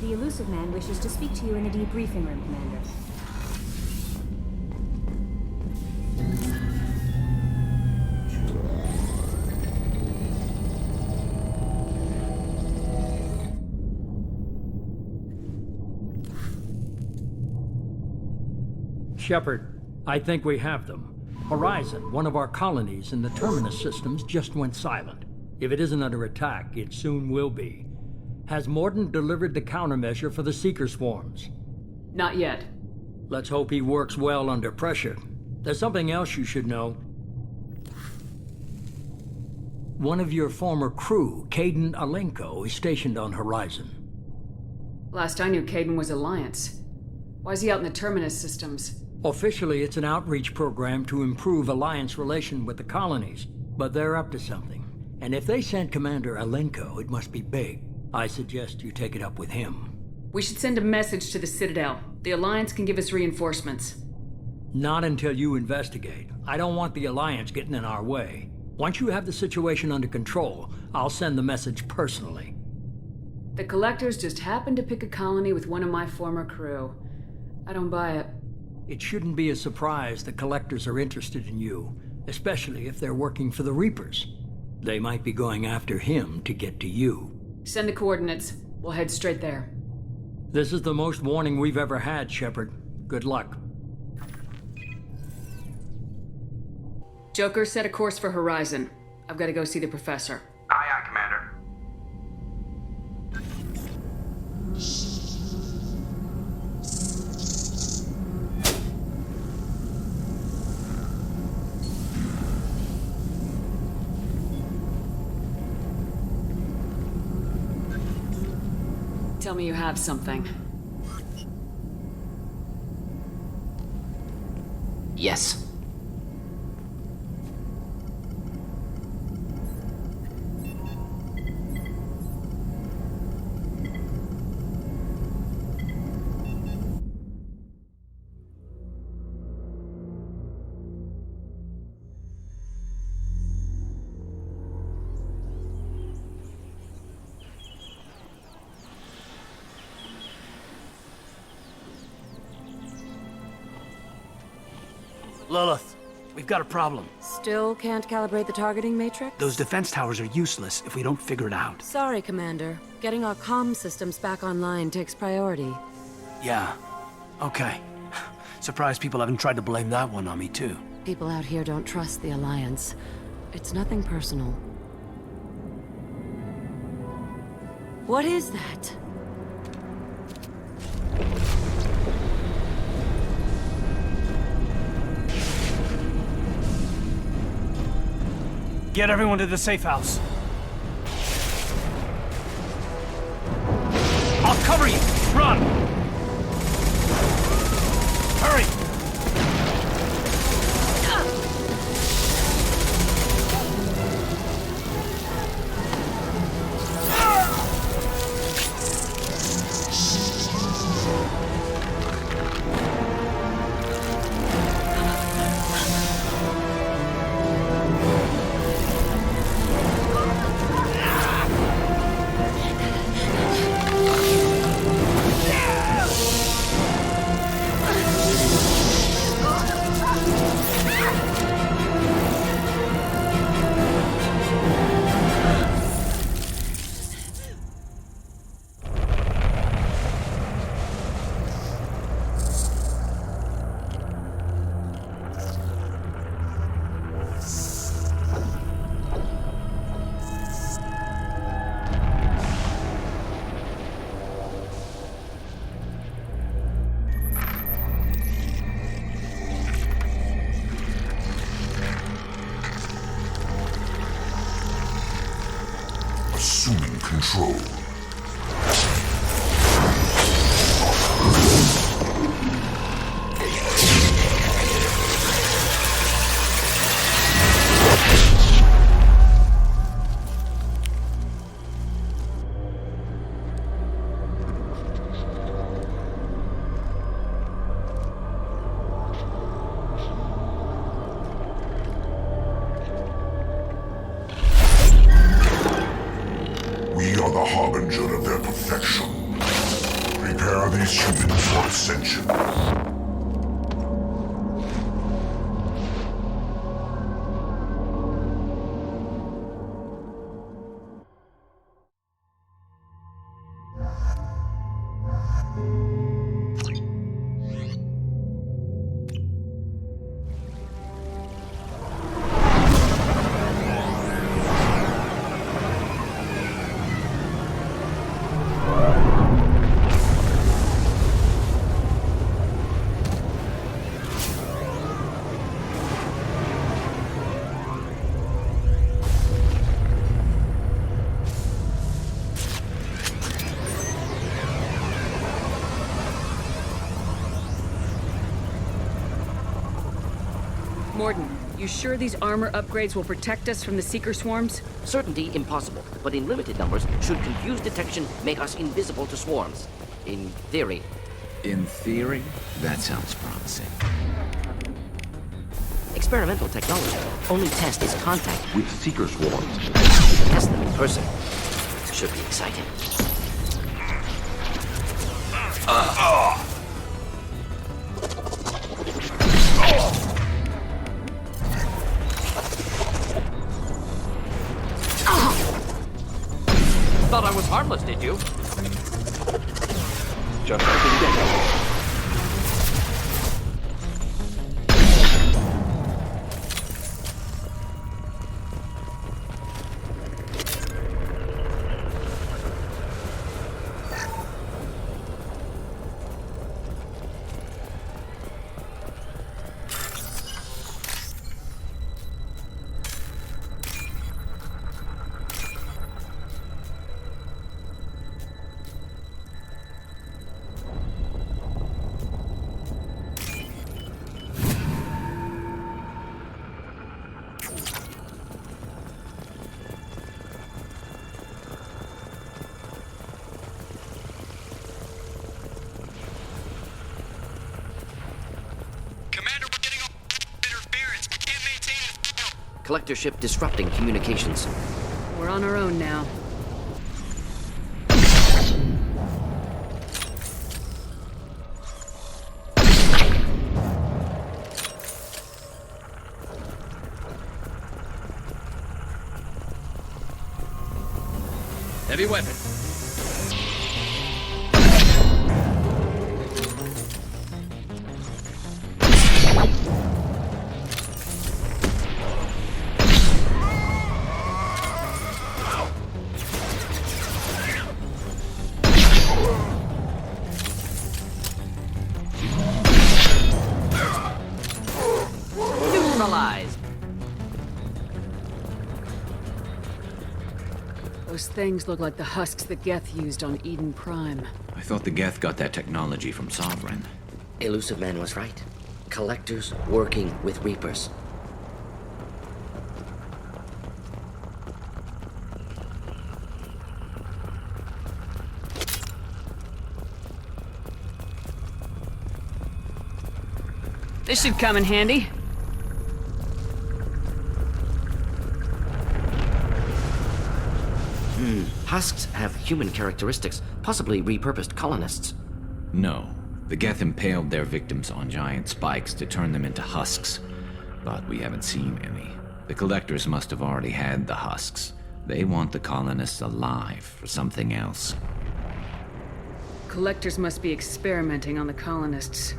The elusive man wishes to speak to you in the debriefing room, Commander. Shepard, I think we have them. Horizon, one of our colonies in the Terminus systems, just went silent. If it isn't under attack, it soon will be. Has Mordin delivered the countermeasure for the Seeker swarms? Not yet. Let's hope he works well under pressure. There's something else you should know. One of your former crew, Caden Alenko, is stationed on Horizon. Last I knew, Caden was Alliance. Why is he out in the Terminus systems? Officially, it's an outreach program to improve Alliance relation with the colonies, but they're up to something. And if they sent Commander Alenko, it must be big. I suggest you take it up with him. We should send a message to the Citadel. The Alliance can give us reinforcements. Not until you investigate. I don't want the Alliance getting in our way. Once you have the situation under control, I'll send the message personally. The Collectors just happened to pick a colony with one of my former crew. I don't buy it. It shouldn't be a surprise the Collectors are interested in you, especially if they're working for the Reapers. They might be going after him to get to you. Send the coordinates. We'll head straight there. This is the most warning we've ever had, Shepard. Good luck. Joker, set a course for Horizon. I've got to go see the Professor. Aye, aye, Commander. Tell me you have something. Yes. Lilith, we've got a problem. Still can't calibrate the targeting matrix? Those defense towers are useless if we don't figure it out. Sorry, Commander. Getting our comm systems back online takes priority. Yeah. Okay. Surprised people haven't tried to blame that one on me, too. People out here don't trust the Alliance. It's nothing personal. What is that? Get everyone to the safe house. I'll cover you! Run! Hurry! Assuming control. We are the harbinger of their perfection. prepare these humans for ascension. Morden, you sure these armor upgrades will protect us from the Seeker swarms? Certainty impossible, but in limited numbers, should confused detection make us invisible to swarms. In theory. In theory? That sounds promising. Experimental technology. Only test is contact with Seeker swarms. Test them in person. Should be exciting. Thought I was harmless, did you? Just like in Gecko. Collector ship disrupting communications. We're on our own now. Heavy weapon. Neutralized. Those things look like the husks that Geth used on Eden Prime. I thought the Geth got that technology from Sovereign. Elusive Man was right. Collectors working with Reapers. This should come in handy. Husks have human characteristics, possibly repurposed colonists. No. The Geth impaled their victims on giant spikes to turn them into husks. But we haven't seen any. The Collectors must have already had the husks. They want the colonists alive for something else. Collectors must be experimenting on the colonists.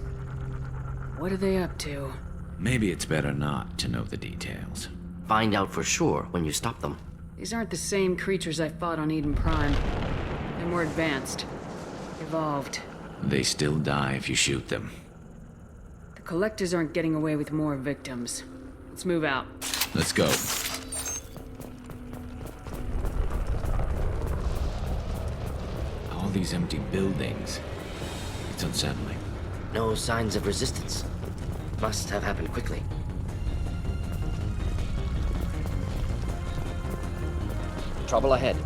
What are they up to? Maybe it's better not to know the details. Find out for sure when you stop them. These aren't the same creatures I fought on Eden Prime. They're more advanced. Evolved. They still die if you shoot them. The Collectors aren't getting away with more victims. Let's move out. Let's go. All these empty buildings. It's unsettling. No signs of resistance. Must have happened quickly. Trouble ahead.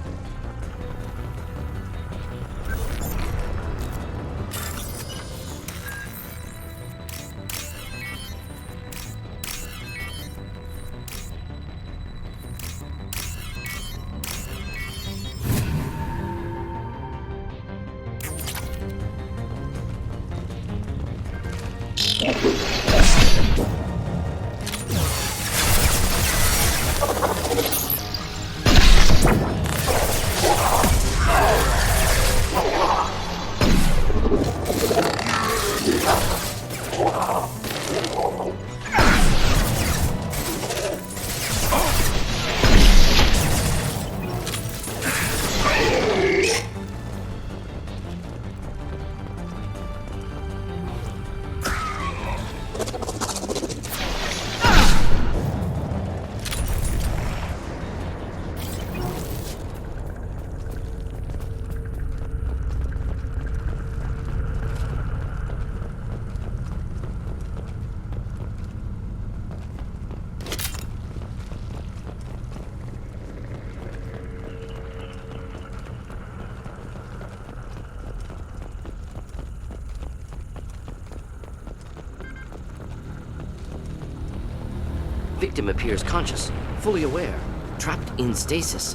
victim appears conscious, fully aware, trapped in stasis.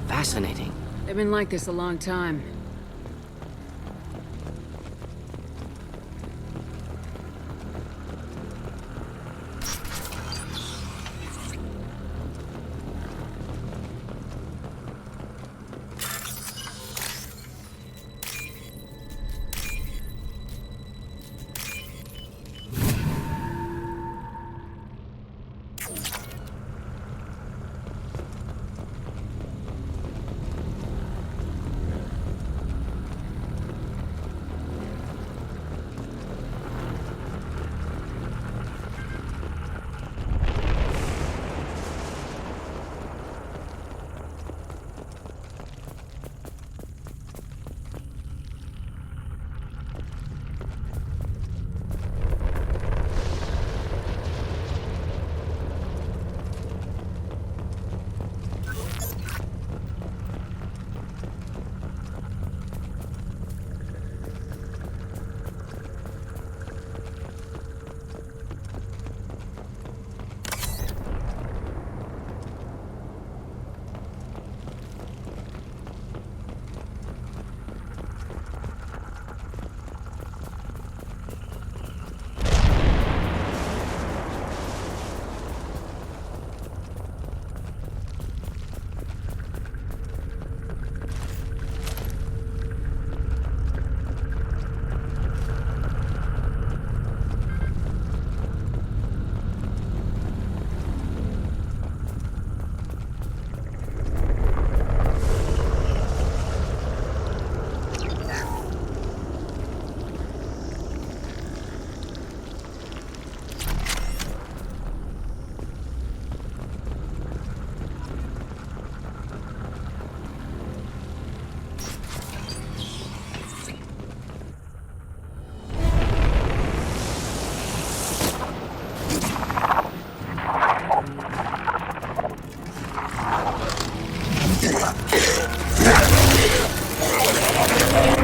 Fascinating. They've been like this a long time.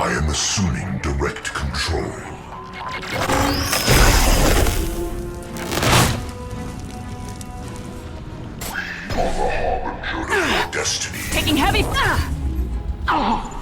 I am assuming direct control. We are the harbinger of your destiny. Taking heavy. Oh.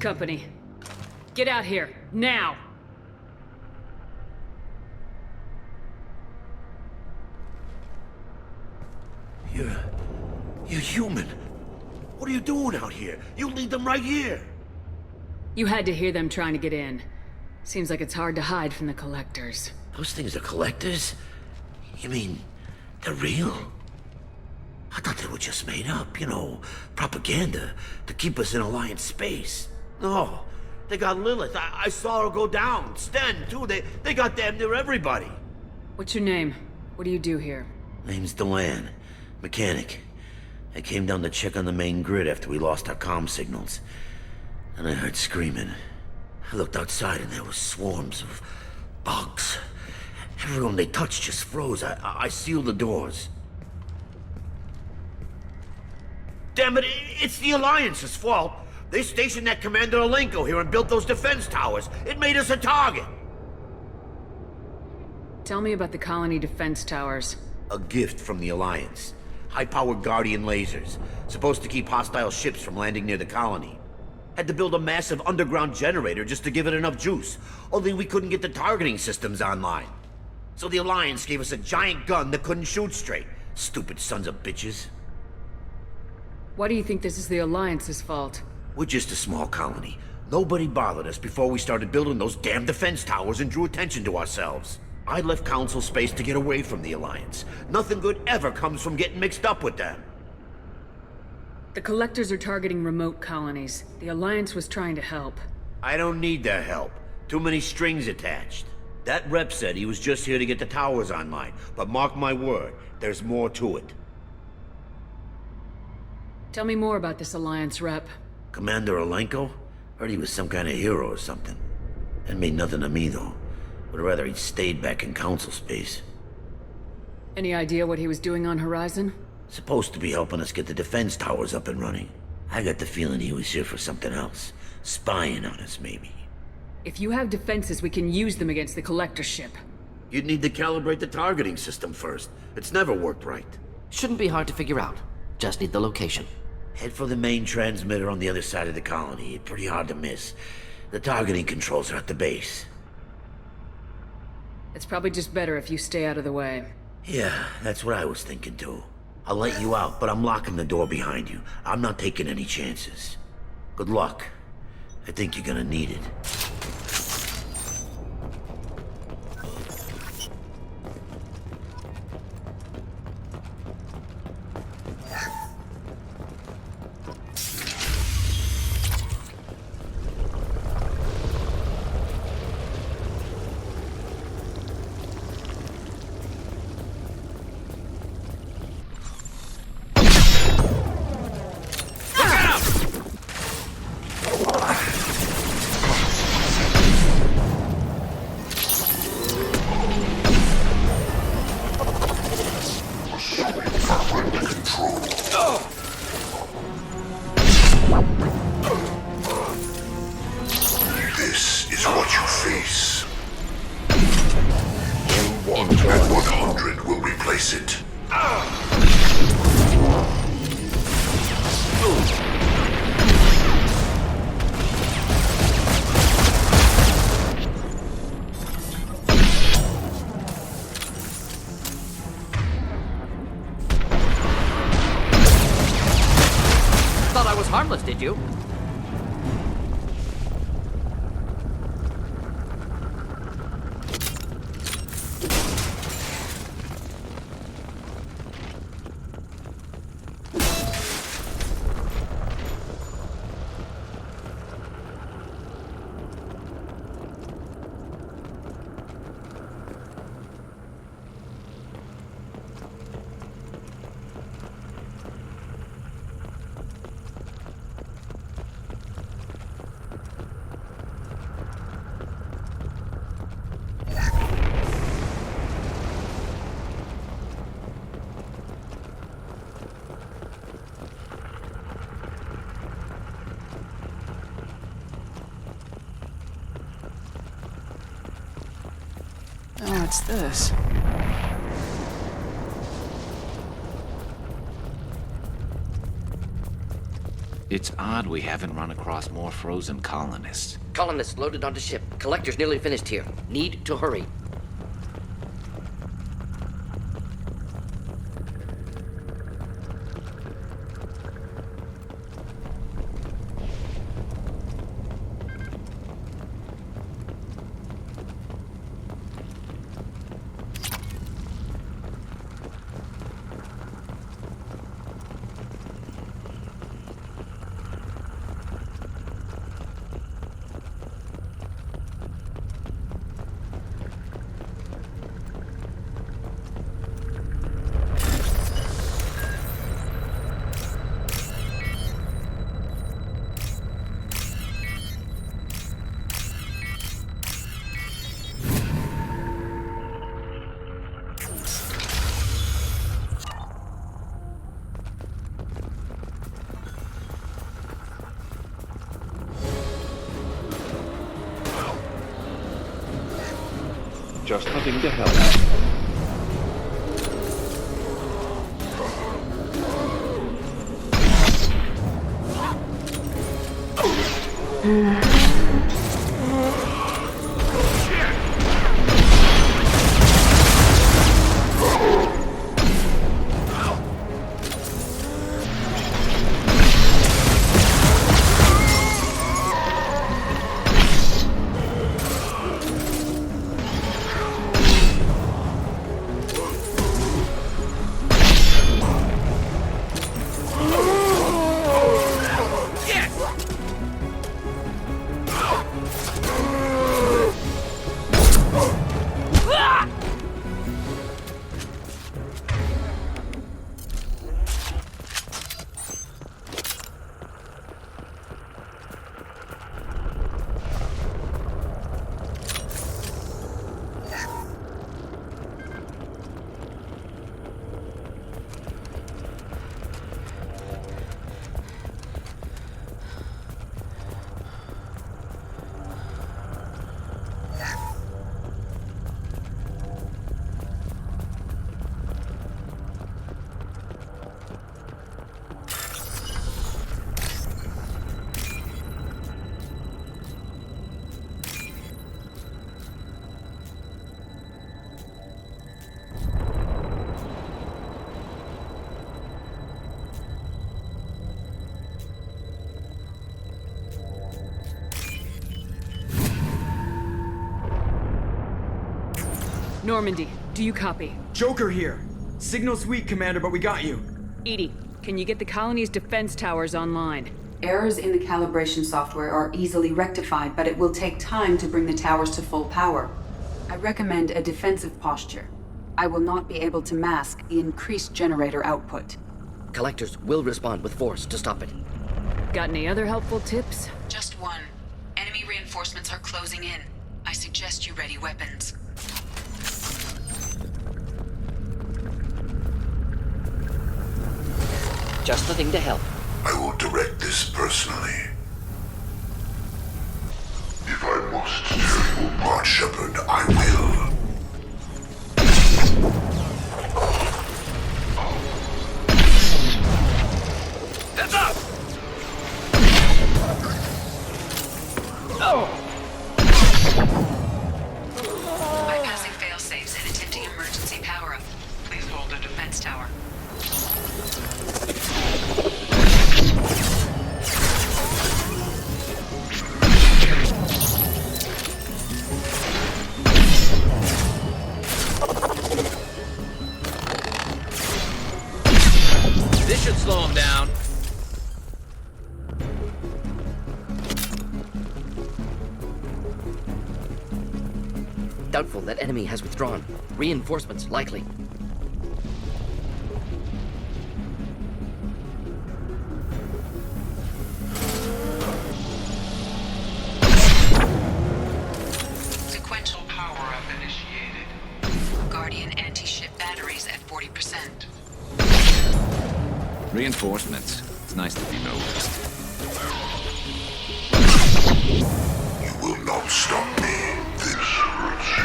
Company. Get out here, now! You're human. What are you doing out here? You lead them right here. You had to hear them trying to get in. Seems like it's hard to hide from the collectors. Those things are collectors? You mean, they're real? I thought they were just made up, you know, propaganda to keep us in Alliance space. No, they got Lilith. I saw her go down. Sten, too. They got damn near everybody. What's your name? What do you do here? Name's Delan. Mechanic. I came down to check on the main grid after we lost our comm signals. And I heard screaming. I looked outside and there was swarms of bugs. Everyone they touched just froze. I sealed the doors. Damn it, it's the Alliance's fault. They stationed that Commander Alenko here and built those defense towers. It made us a target. Tell me about the colony defense towers. A gift from the Alliance. High-powered Guardian lasers. Supposed to keep hostile ships from landing near the colony. Had to build a massive underground generator just to give it enough juice. Only we couldn't get the targeting systems online. So the Alliance gave us a giant gun that couldn't shoot straight. Stupid sons of bitches. Why do you think this is the Alliance's fault? We're just a small colony. Nobody bothered us before we started building those damn defense towers and drew attention to ourselves. I left Council space to get away from the Alliance. Nothing good ever comes from getting mixed up with them. The Collectors are targeting remote colonies. The Alliance was trying to help. I don't need their help. Too many strings attached. That rep said he was just here to get the towers online, but mark my word, there's more to it. Tell me more about this Alliance rep. Commander Alenko? Heard he was some kind of hero or something. That mean nothing to me, though. Would rather he'd stayed back in Council space. Any idea what he was doing on Horizon? Supposed to be helping us get the defense towers up and running. I got the feeling he was here for something else. Spying on us, maybe. If you have defenses, we can use them against the Collector ship. You'd need to calibrate the targeting system first. It's never worked right. Shouldn't be hard to figure out. Just need the location. Head for the main transmitter on the other side of the colony. Pretty hard to miss. The targeting controls are at the base. It's probably just better if you stay out of the way. Yeah, that's what I was thinking too. I'll let you out, but I'm locking the door behind you. I'm not taking any chances. Good luck. I think you're gonna need it. This is what you face. And 100 will replace it. Thought I was harmless, did you? Oh, what's this? It's odd we haven't run across more frozen colonists. Colonists loaded onto ship. Collectors nearly finished here. Need to hurry. Just nothing to help. Normandy, do you copy? Joker here. Signal's weak, Commander, but we got you. Edie, can you get the colony's defense towers online? Errors in the calibration software are easily rectified, but it will take time to bring the towers to full power. I recommend a defensive posture. I will not be able to mask the increased generator output. Collectors will respond with force to stop it. Got any other helpful tips? Just one. Enemy reinforcements are closing in. I suggest you ready weapons. Just the thing to help. I will direct this personally. If I must tell you apart, Shepard, I will. Heads up! Bypassing fail-safes and attempting emergency power-up. Please hold the defense tower. This should slow him down. Doubtful that enemy has withdrawn. Reinforcements likely. Sequential power-up initiated. Guardian anti-ship batteries at 40%. Reinforcements. It's nice to be noticed. You will not stop me. This hurts you.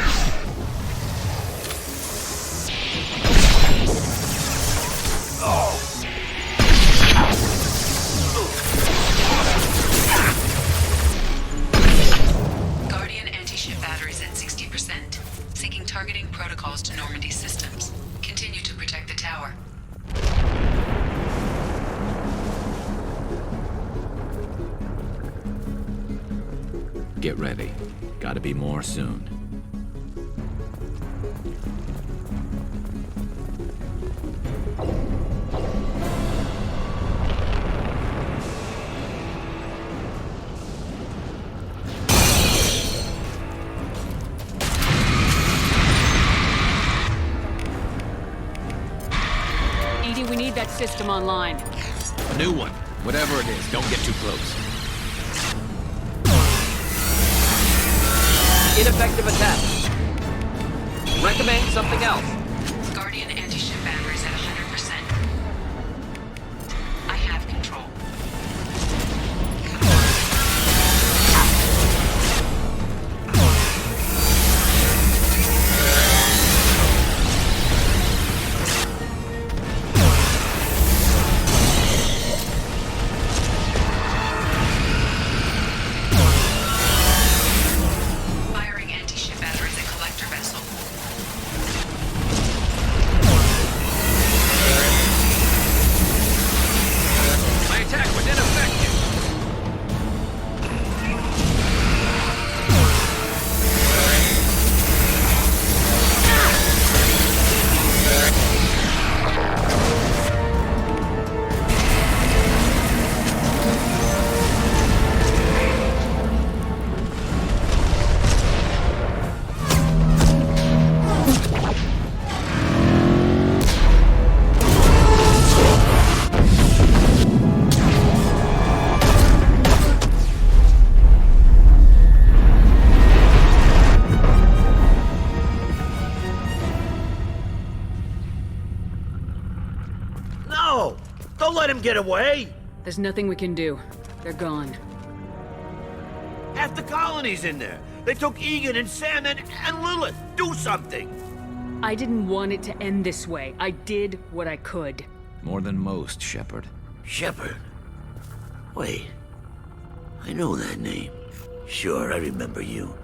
Guardian anti-ship batteries at 60%. Seeking targeting protocols to Normandy systems. Continue to protect the tower. Get ready. Gotta be more soon. Edie, we need that system online. A new one. Whatever it is, don't get too close. Ineffective attack. Recommend something else. Guardian anti-ship batteries at 100%. I have control. them get away? There's nothing we can do. They're gone. Half the colony's in there. They took Egan and Sam and Lilith. Do something! I didn't want it to end this way. I did what I could. More than most, Shepard. Shepard? Wait. I know that name. Sure, I remember you.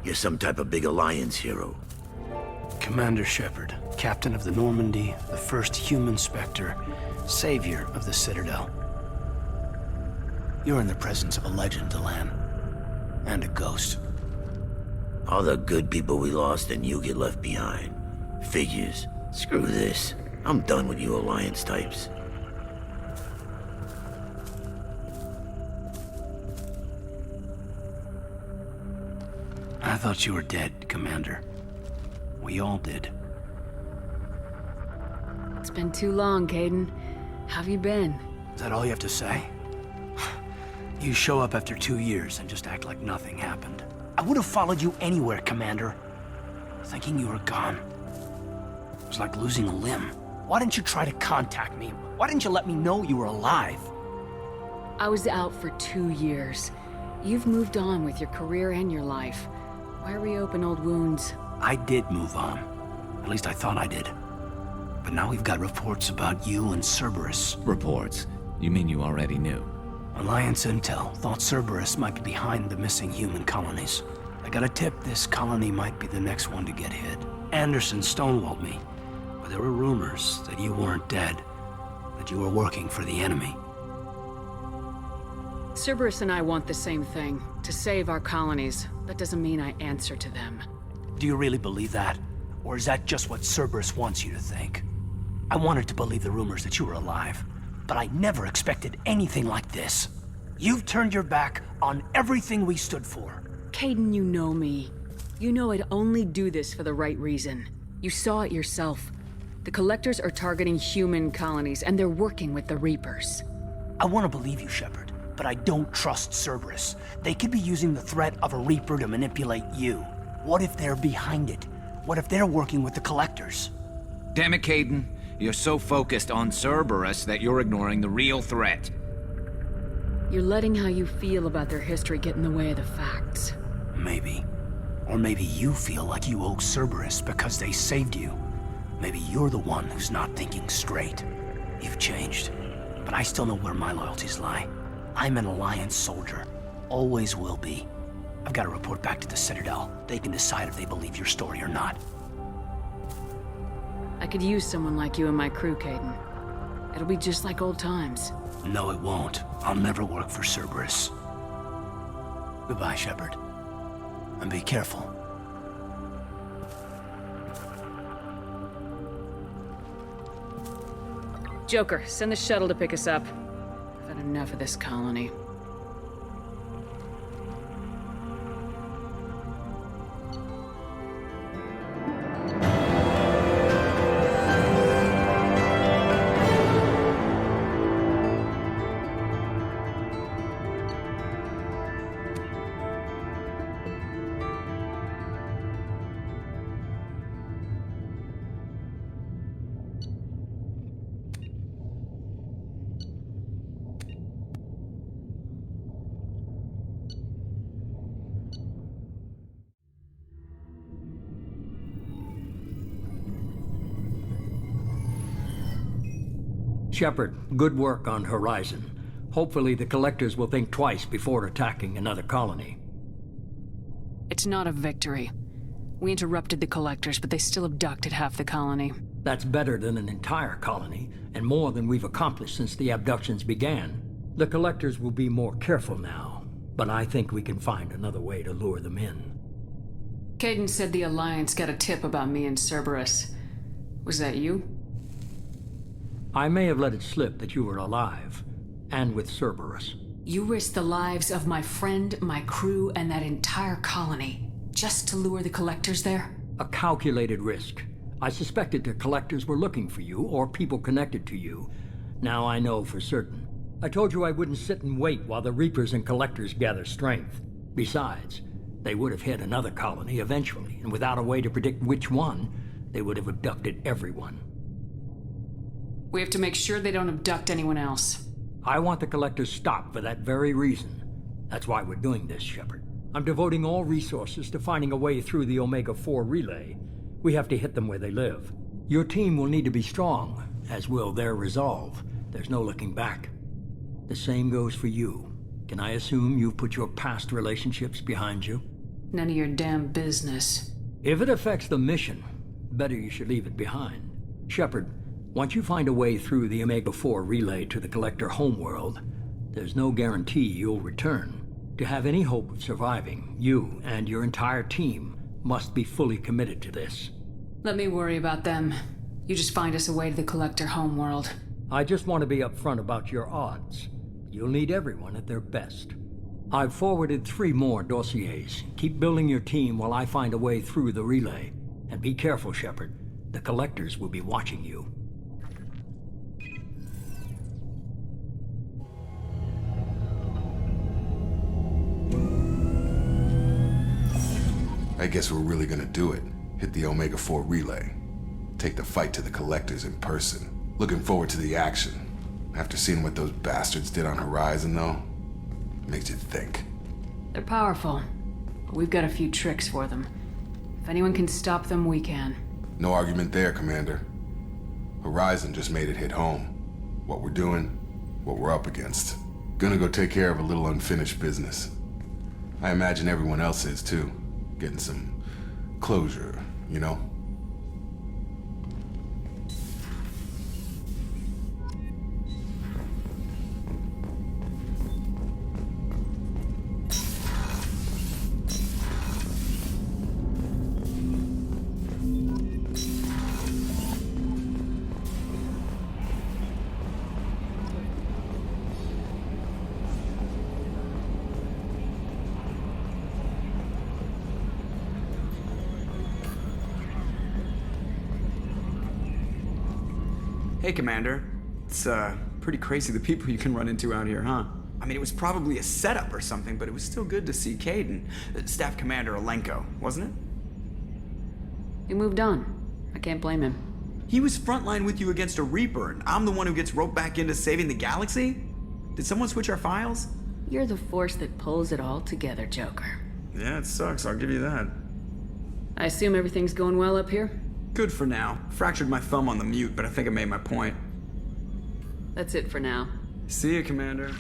You're some type of big Alliance hero. Commander Shepard, captain of the Normandy, the first human Spectre, savior of the Citadel. You're in the presence of a legend, Delan. And a ghost. All the good people we lost and you get left behind. Figures. Screw this. I'm done with you Alliance types. I thought you were dead, Commander. We all did. It's been too long, Caden. How have you been? Is that all you have to say? You show up after 2 years and just act like nothing happened. I would have followed you anywhere, Commander. Thinking you were gone. It was like losing a limb. Why didn't you try to contact me? Why didn't you let me know you were alive? I was out for 2 years. You've moved on with your career and your life. Why reopen old wounds? I did move on. At least I thought I did. But now we've got reports about you and Cerberus. Reports? You mean you already knew? Alliance intel thought Cerberus might be behind the missing human colonies. I got a tip this colony might be the next one to get hit. Anderson stonewalled me, but there were rumors that you weren't dead, that you were working for the enemy. Cerberus and I want the same thing, to save our colonies. That doesn't mean I answer to them. Do you really believe that? Or is that just what Cerberus wants you to think? I wanted to believe the rumors that you were alive, but I never expected anything like this. You've turned your back on everything we stood for. Caden, you know me. You know I'd only do this for the right reason. You saw it yourself. The Collectors are targeting human colonies, and they're working with the Reapers. I want to believe you, Shepard, but I don't trust Cerberus. They could be using the threat of a Reaper to manipulate you. What if they're behind it? What if they're working with the Collectors? Damn it, Caden. You're so focused on Cerberus that you're ignoring the real threat. You're letting how you feel about their history get in the way of the facts. Maybe. Or maybe you feel like you owe Cerberus because they saved you. Maybe you're the one who's not thinking straight. You've changed, but I still know where my loyalties lie. I'm an Alliance soldier. Always will be. I've got to report back to the Citadel. They can decide if they believe your story or not. I could use someone like you in my crew, Caden. It'll be just like old times. No, it won't. I'll never work for Cerberus. Goodbye, Shepard. And be careful. Joker, send the shuttle to pick us up. I've had enough of this colony. Shepard, good work on Horizon. Hopefully the Collectors will think twice before attacking another colony. It's not a victory. We interrupted the Collectors, but they still abducted half the colony. That's better than an entire colony, and more than we've accomplished since the abductions began. The Collectors will be more careful now, but I think we can find another way to lure them in. Caden said the Alliance got a tip about me and Cerberus. Was that you? I may have let it slip that you were alive, and with Cerberus. You risked the lives of my friend, my crew, and that entire colony, just to lure the Collectors there? A calculated risk. I suspected the Collectors were looking for you, or people connected to you. Now I know for certain. I told you I wouldn't sit and wait while the Reapers and Collectors gather strength. Besides, they would have hit another colony eventually, and without a way to predict which one, they would have abducted everyone. We have to make sure they don't abduct anyone else. I want the Collectors stopped for that very reason. That's why we're doing this, Shepard. I'm devoting all resources to finding a way through the Omega-4 relay. We have to hit them where they live. Your team will need to be strong, as will their resolve. There's no looking back. The same goes for you. Can I assume you've put your past relationships behind you? None of your damn business. If it affects the mission, better you should leave it behind. Shepard, once you find a way through the Omega-4 relay to the Collector homeworld, there's no guarantee you'll return. To have any hope of surviving, you and your entire team must be fully committed to this. Let me worry about them. You just find us a way to the Collector homeworld. I just want to be upfront about your odds. You'll need everyone at their best. I've forwarded 3 more dossiers. Keep building your team while I find a way through the relay. And be careful, Shepard. The Collectors will be watching you. I guess we're really gonna do it. Hit the Omega-4 relay. Take the fight to the Collectors in person. Looking forward to the action. After seeing what those bastards did on Horizon, though, makes you think. They're powerful, but we've got a few tricks for them. If anyone can stop them, we can. No argument there, Commander. Horizon just made it hit home. What we're doing, what we're up against. Gonna go take care of a little unfinished business. I imagine everyone else is, too. Getting some closure, you know? Hey, Commander. It's, pretty crazy the people you can run into out here, huh? I mean, it was probably a setup or something, but it was still good to see Caden, Staff Commander Alenko, wasn't it? He moved on. I can't blame him. He was frontline with you against a Reaper, and I'm the one who gets roped back into saving the galaxy? Did someone switch our files? You're the force that pulls it all together, Joker. Yeah, it sucks, I'll give you that. I assume everything's going well up here? Good for now. Fractured my thumb on the mute, but I think I made my point. That's it for now. See ya, Commander.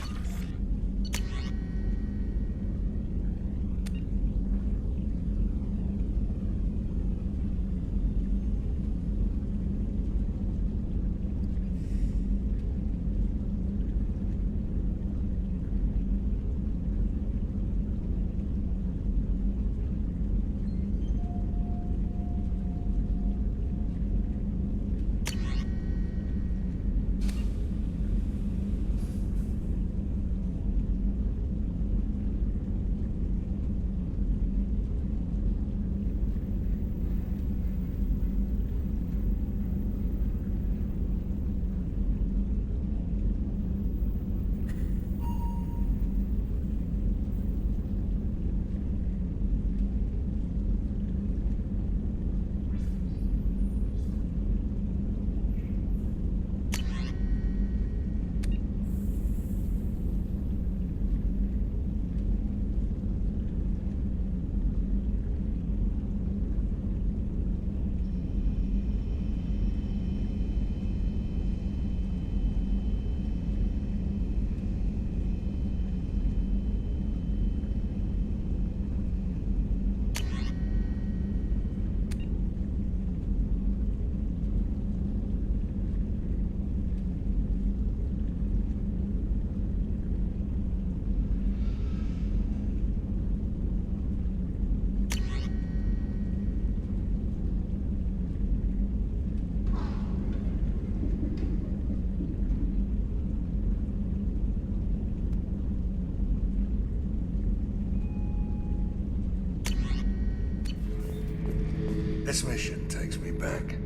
This mission takes me back.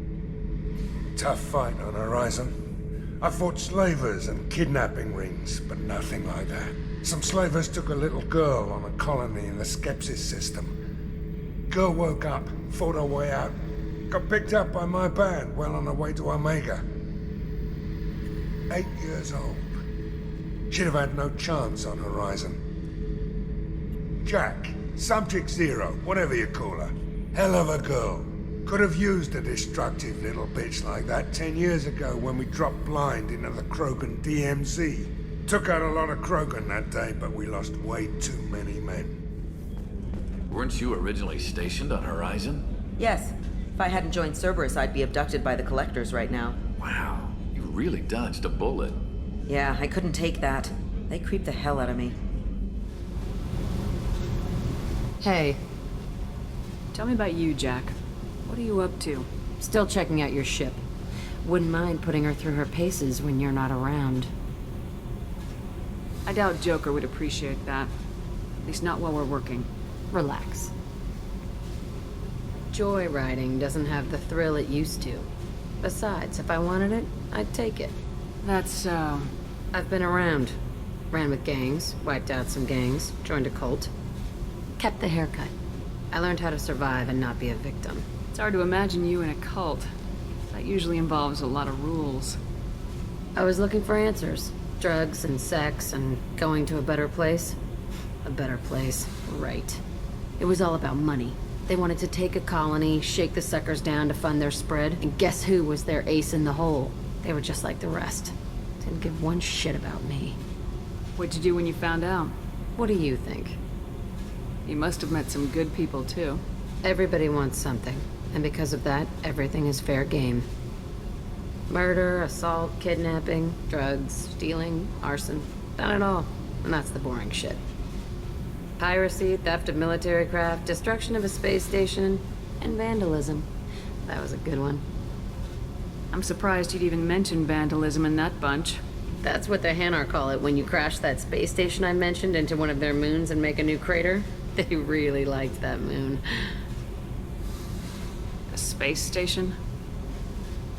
Tough fight on Horizon. I fought slavers and kidnapping rings, but nothing like that. Some slavers took a little girl on a colony in the Skepsis system. Girl woke up, fought her way out, got picked up by my band well on her way to Omega. 8 years old. She'd have had no chance on Horizon. Jack, Subject Zero, whatever you call her. Hell of a girl. Could have used a destructive little bitch like that 10 years ago when we dropped blind into the Krogan DMZ. Took out a lot of Krogan that day, but we lost way too many men. Weren't you originally stationed on Horizon? Yes. If I hadn't joined Cerberus, I'd be abducted by the Collectors right now. Wow, you really dodged a bullet. Yeah, I couldn't take that. They creeped the hell out of me. Hey. Tell me about you, Jack. What are you up to? Still checking out your ship. Wouldn't mind putting her through her paces when you're not around. I doubt Joker would appreciate that. At least not while we're working. Relax. Joyriding doesn't have the thrill it used to. Besides, if I wanted it, I'd take it. That's so... I've been around. Ran with gangs, wiped out some gangs, joined a cult. Kept the haircut. I learned how to survive and not be a victim. It's hard to imagine you in a cult. That usually involves a lot of rules. I was looking for answers. Drugs and sex and going to a better place. A better place, right. It was all about money. They wanted to take a colony, shake the suckers down to fund their spread, and guess who was their ace in the hole? They were just like the rest. Didn't give one shit about me. What'd you do when you found out? What do you think? You must have met some good people, too. Everybody wants something, and because of that, everything is fair game. Murder, assault, kidnapping, drugs, stealing, arson. Done it all, and that's the boring shit. Piracy, theft of military craft, destruction of a space station, and vandalism. That was a good one. I'm surprised you'd even mention vandalism in that bunch. That's what the Hanar call it when you crash that space station I mentioned into one of their moons and make a new crater. They really liked that moon. A space station?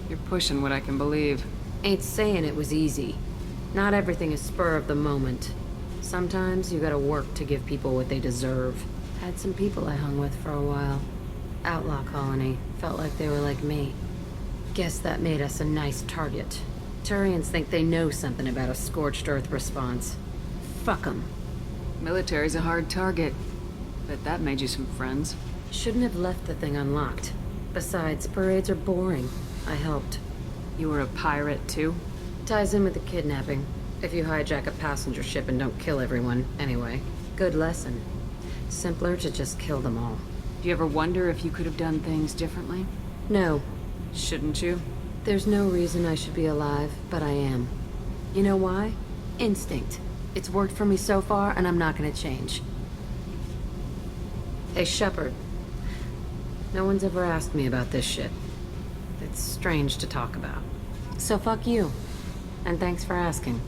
You're pushing what I can believe. Ain't saying it was easy. Not everything is spur of the moment. Sometimes you gotta work to give people what they deserve. Had some people I hung with for a while. Outlaw colony. Felt like they were like me. Guess that made us a nice target. Turians think they know something about a scorched earth response. Fuck 'em. Military's a hard target. Bet that made you some friends. Shouldn't have left the thing unlocked. Besides, parades are boring. I helped. You were a pirate, too? Ties in with the kidnapping. If you hijack a passenger ship and don't kill everyone, anyway. Good lesson. Simpler to just kill them all. Do you ever wonder if you could have done things differently? No. Shouldn't you? There's no reason I should be alive, but I am. You know why? Instinct. It's worked for me so far, and I'm not gonna change. Hey, Shepard. No one's ever asked me about this shit. It's strange to talk about. So fuck you. And thanks for asking.